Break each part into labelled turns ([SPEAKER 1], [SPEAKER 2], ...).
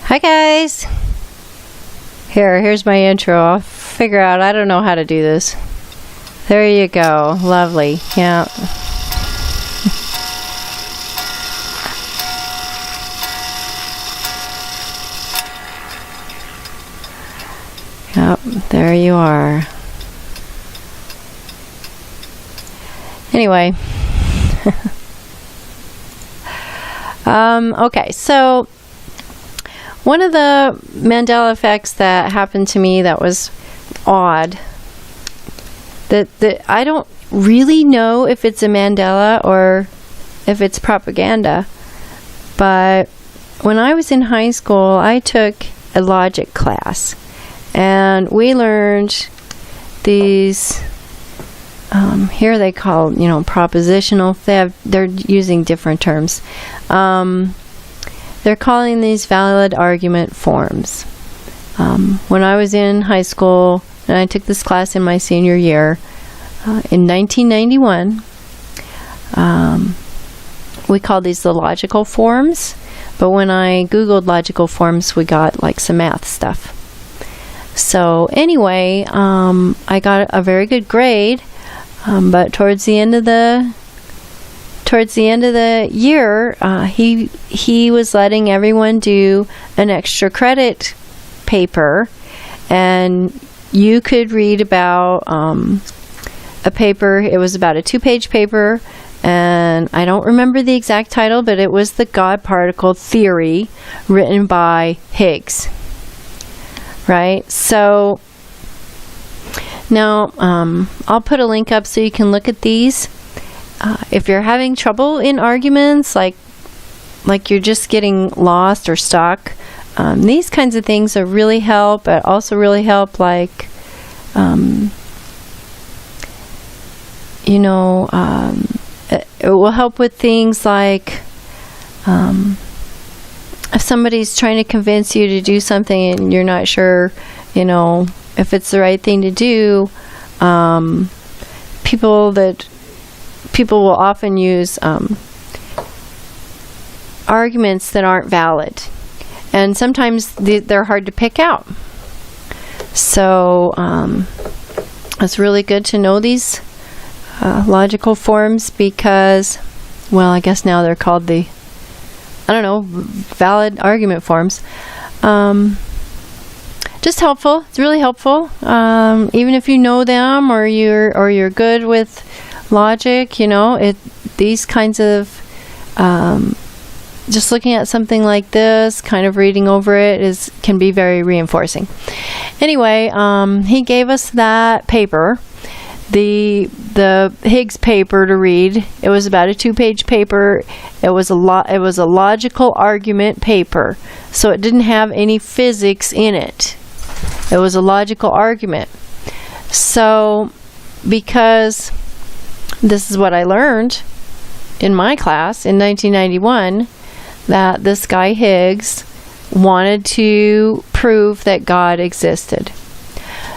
[SPEAKER 1] Hi guys! Here's my intro. I'll figure out, I don't know how to do this. There you go. Lovely. Yeah. Yep, there you are. Anyway. Okay, so one of the Mandela effects that happened to me that was odd, that I don't really know if it's a Mandela or if it's propaganda, but when I was in high school, I took a logic class, and we learned these, here they call, propositional, they're using different terms. They're calling these valid argument forms. When I was in high school, and I took this class in my senior year, in 1991, we called these the logical forms, but when I Googled logical forms, we got like some math stuff. So anyway, I got a very good grade, but towards the end of the year, he was letting everyone do an extra credit paper, and you could read about a paper. It was about a 2-page paper, and I don't remember the exact title, but it was the God particle theory written by Higgs. Right? So now I'll put a link up so you can look at these. If you're having trouble in arguments, like you're just getting lost or stuck, these kinds of things will really help. But also really help, like, it will help with things like if somebody's trying to convince you to do something and you're not sure, if it's the right thing to do. People will often use arguments that aren't valid, and sometimes they're hard to pick out. So it's really good to know these logical forms because, well, I guess now they're called the, valid argument forms. Just helpful. It's really helpful. Even if you know them or you're good with logic, these kinds of just looking at something like this, kind of reading over it can be very reinforcing. Anyway, he gave us that paper, the Higgs paper to read. It was about a 2-page paper. It was a logical argument paper, so it didn't have any physics in it. It was a logical argument. So, because this is what I learned in my class in 1991, that this guy Higgs wanted to prove that God existed.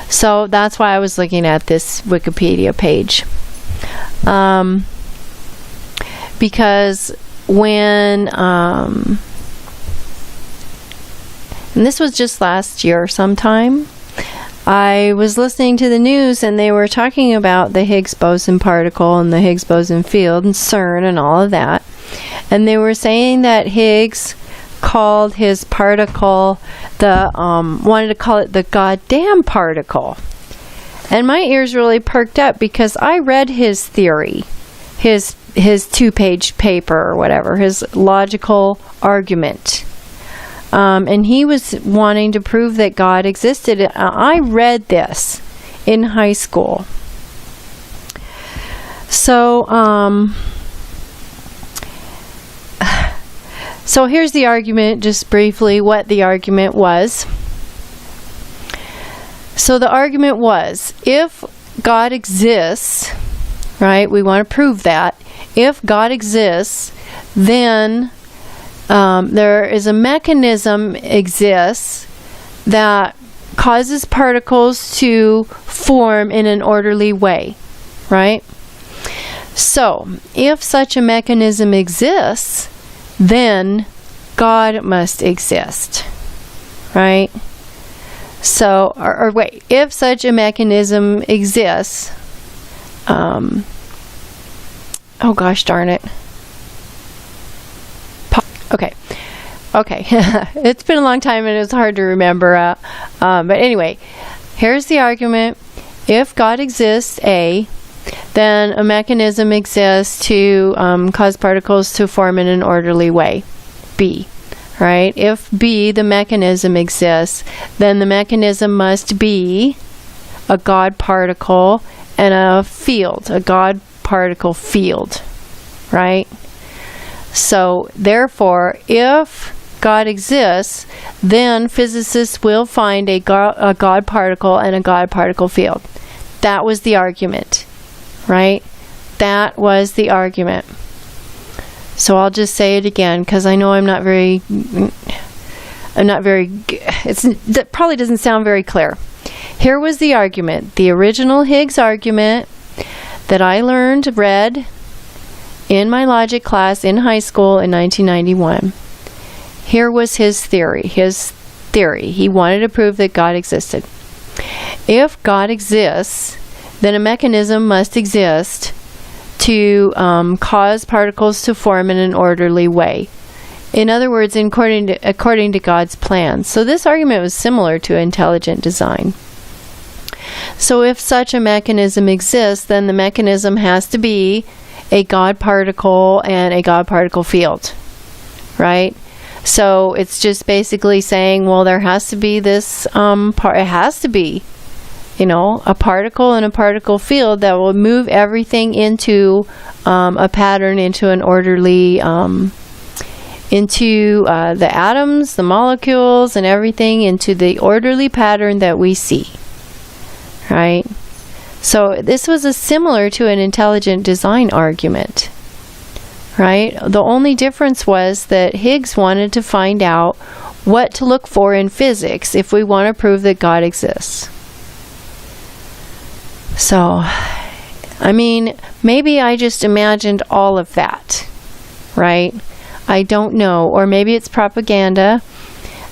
[SPEAKER 1] So that's why I was looking at this Wikipedia page. Because when, and this was just last year sometime, I was listening to the news and they were talking about the Higgs boson particle and the Higgs boson field and CERN and all of that. And they were saying that Higgs called his particle wanted to call it the goddamn particle. And my ears really perked up because I read his theory, his 2-page paper or whatever, his logical argument. And he was wanting to prove that God existed. I read this in high school. So, so here's the argument, just briefly, what the argument was. So the argument was, if God exists, right, we want to prove that. If God exists, then there is a mechanism exists that causes particles to form in an orderly way, right? So, if such a mechanism exists, then God must exist. right? So, or wait, if such a mechanism exists, oh gosh darn it. Okay. It's been a long time and it's hard to remember. But anyway, here's the argument. If God exists, A, then a mechanism exists to cause particles to form in an orderly way, B. Right? If B, the mechanism exists, then the mechanism must be a God particle and a field, a God particle field. Right? So, therefore, if God exists, then physicists will find a God particle and a God particle field. That was the argument. Right? That was the argument. So I'll just say it again because I know that probably doesn't sound very clear. Here was the argument, the original Higgs argument that I read in my logic class in high school in 1991. Here was his theory. He wanted to prove that God existed. If God exists, then a mechanism must exist to cause particles to form in an orderly way. In other words, according to God's plan. So this argument was similar to intelligent design. So if such a mechanism exists, then the mechanism has to be a God particle and a God particle field. Right? So it's just basically saying, well, there has to be this it has to be, a particle and a particle field that will move everything into a pattern, into an orderly, into the atoms, the molecules, and everything into the orderly pattern that we see. Right? So this was similar to an intelligent design argument. Right? The only difference was that Higgs wanted to find out what to look for in physics if we want to prove that God exists. So, maybe I just imagined all of that, right? I don't know. Or maybe it's propaganda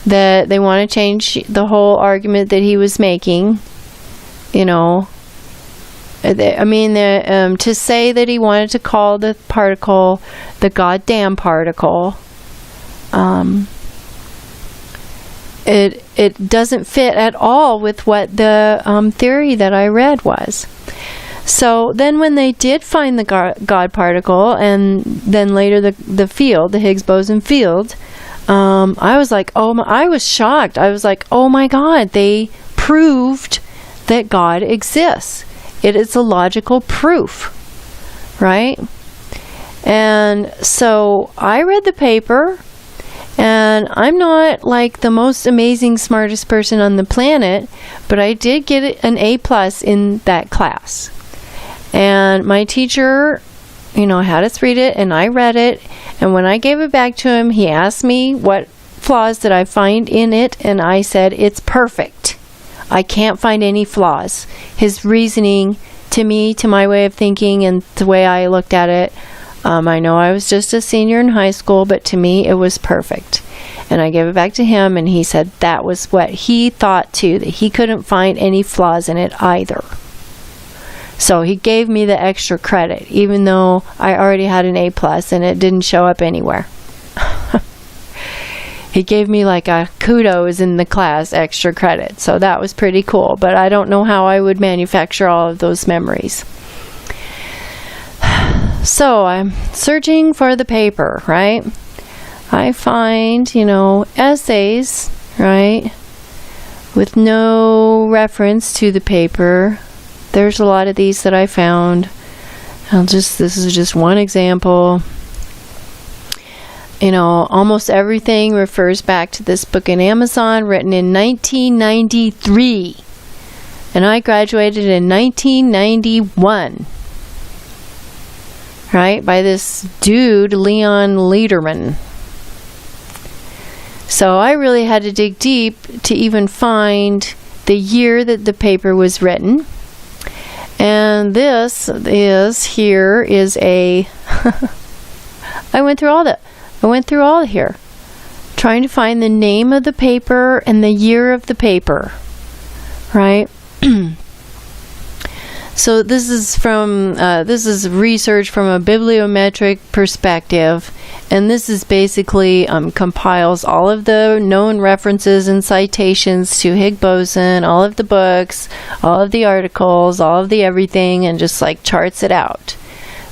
[SPEAKER 1] that they want to change the whole argument that he was making, to say that he wanted to call the particle the goddamn particle, it doesn't fit at all with what the theory that I read was. So then when they did find the God particle and then later the field, the Higgs boson field, I was like, I was shocked. I was like, oh my God, they proved that God exists. It is a logical proof, right? And so I read the paper, and I'm not like the most amazing, smartest person on the planet, but I did get an A+ in that class. And my teacher, had us read it, and I read it, and when I gave it back to him, he asked me what flaws did I find in it, and I said, it's perfect. I can't find any flaws. His reasoning, to me, to my way of thinking and the way I looked at it, I know I was just a senior in high school, but to me it was perfect. And I gave it back to him, and he said that was what he thought too, that he couldn't find any flaws in it either. So he gave me the extra credit, even though I already had an A+ and it didn't show up anywhere. He gave me like a kudos in the class extra credit. So that was pretty cool. But I don't know how I would manufacture all of those memories. So I'm searching for the paper, right? I find, essays, right? With no reference to the paper. There's a lot of these that I found. This is just one example. Almost everything refers back to this book in Amazon, written in 1993. And I graduated in 1991. Right? By this dude, Leon Lederman. So I really had to dig deep to even find the year that the paper was written. And this is I went through all here, trying to find the name of the paper and the year of the paper, right? So this is research from a bibliometric perspective, and this is basically compiles all of the known references and citations to Higgs boson, all of the books, all of the articles, all of the everything, and just like charts it out.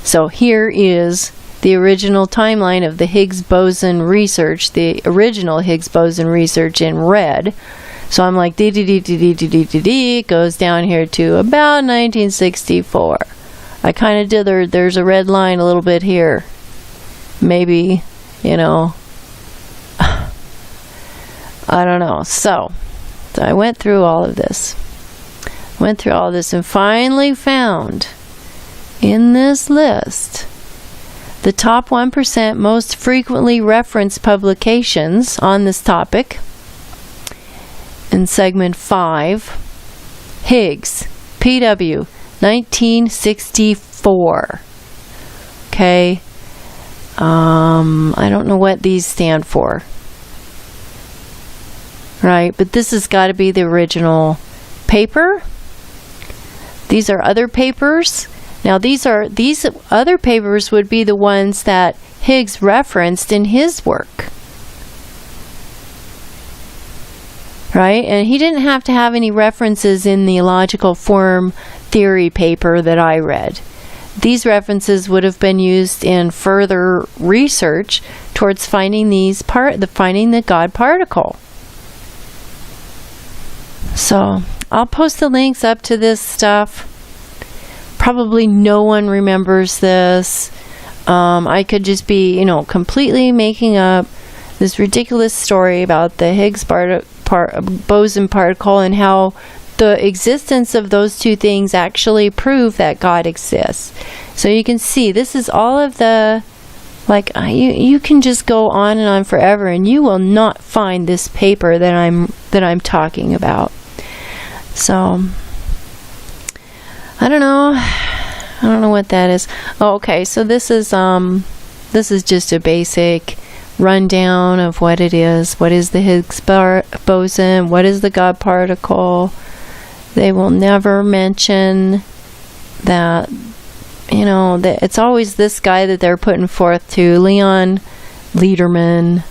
[SPEAKER 1] So here is the original timeline of the Higgs boson research, the original Higgs boson research in red. So I'm like, it goes down here to about 1964. I kind of did, there's a red line a little bit here. Maybe, you know, I don't know. So I went through all of this. And finally found in this list the top 1% most frequently referenced publications on this topic. In segment 5, Higgs, PW, 1964. Okay. I don't know what these stand for. Right, but this has got to be the original paper. These are other papers. Now these other papers would be the ones that Higgs referenced in his work. Right? And he didn't have to have any references in the logical form theory paper that I read. These references would have been used in further research towards finding finding the God particle. So I'll post the links up to this stuff. Probably no one remembers this. I could just be, completely making up this ridiculous story about the Higgs boson particle and how the existence of those two things actually prove that God exists. So you can see this is all of the, you can just go on and on forever and you will not find this paper that I'm talking about. So I don't know what that is. Oh, okay, so this is just a basic rundown of what it is. What is the Higgs boson? What is the God particle? They will never mention that, that it's always this guy that they're putting forth to, Leon Lederman.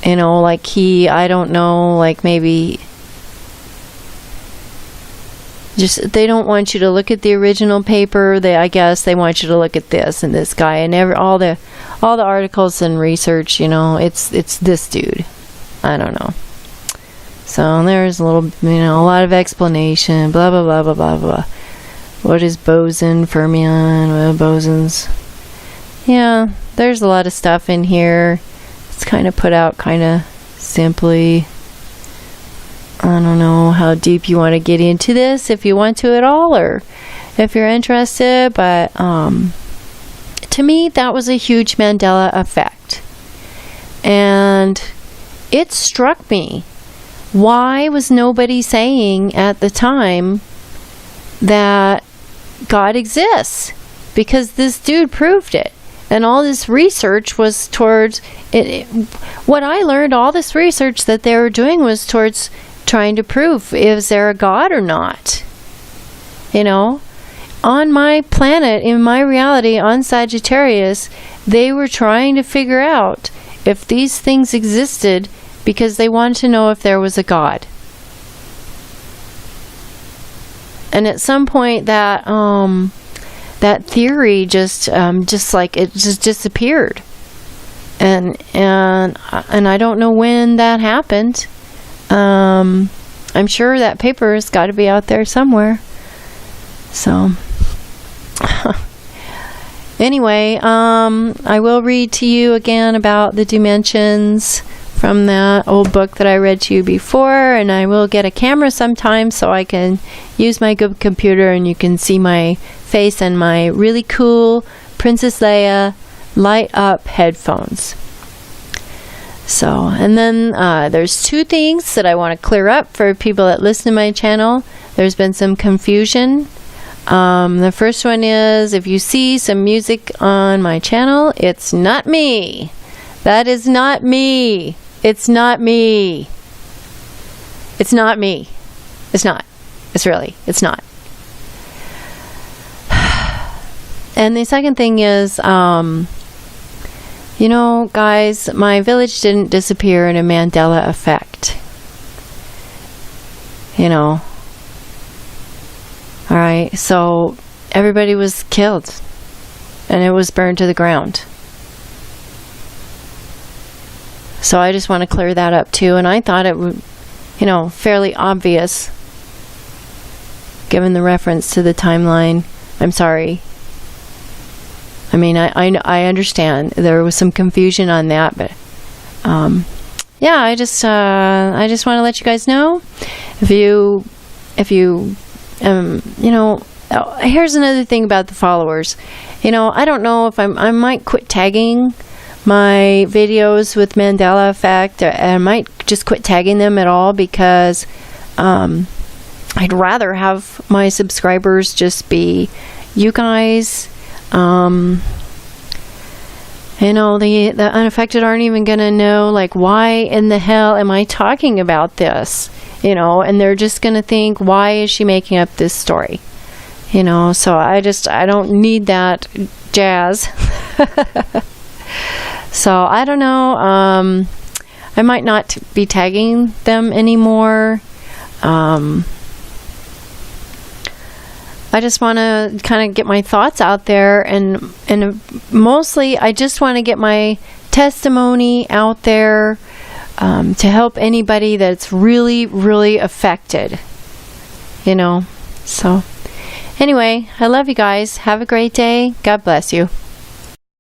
[SPEAKER 1] I don't know, maybe just, they don't want you to look at the original paper. I guess they want you to look at this and this guy and all the articles and research, it's this dude. I don't know. So there's a little, a lot of explanation, blah, blah, blah, blah, blah, blah. What is boson, fermion, bosons? Yeah, there's a lot of stuff in here. It's kind of put out kind of simply. I don't know how deep you want to get into this, if you want to at all, or if you're interested, but to me, that was a huge Mandela effect. And it struck me. Why was nobody saying at the time that God exists? Because this dude proved it. And all this research was towards it. What I learned, all this research that they were doing was towards trying to prove, is there a God or not? On my planet, in my reality, on Sagittarius, they were trying to figure out if these things existed because they wanted to know if there was a God. And at some point that theory just disappeared. And I don't know when that happened. I'm sure that paper has got to be out there somewhere. So anyway, I will read to you again about the dimensions from that old book that I read to you before, and I will get a camera sometime so I can use my good computer and you can see my face and my really cool Princess Leia light up headphones. So, and then there's two things that I want to clear up for people that listen to my channel. There's been some confusion. The first one is, if you see some music on my channel, it's not me. That is not me. It's not me. It's not me. It's not. It's not. And the second thing is, you know, guys, my village didn't disappear in a Mandela effect. You know. Alright, so everybody was killed. And it was burned to the ground. So I just want to clear that up too. And I thought it would, you know, fairly obvious, given the reference to the timeline. I'm sorry. I mean, I understand there was some confusion on that, but yeah, I just want to let you guys know, if you you know, here's another thing about the followers. You know, I don't know if I might quit tagging my videos with Mandela effect. I might just quit tagging them at all, because I'd rather have my subscribers just be you guys. You know, the unaffected aren't even gonna know, like, why in the hell am I talking about this? You know, and they're just gonna think, why is she making up this story? You know, so I don't need that jazz. So I don't know. I might not be tagging them anymore. I just want to kind of get my thoughts out there, and mostly I just want to get my testimony out there to help anybody that's really, really affected, you know. So anyway, I love you guys. Have a great day. God bless you.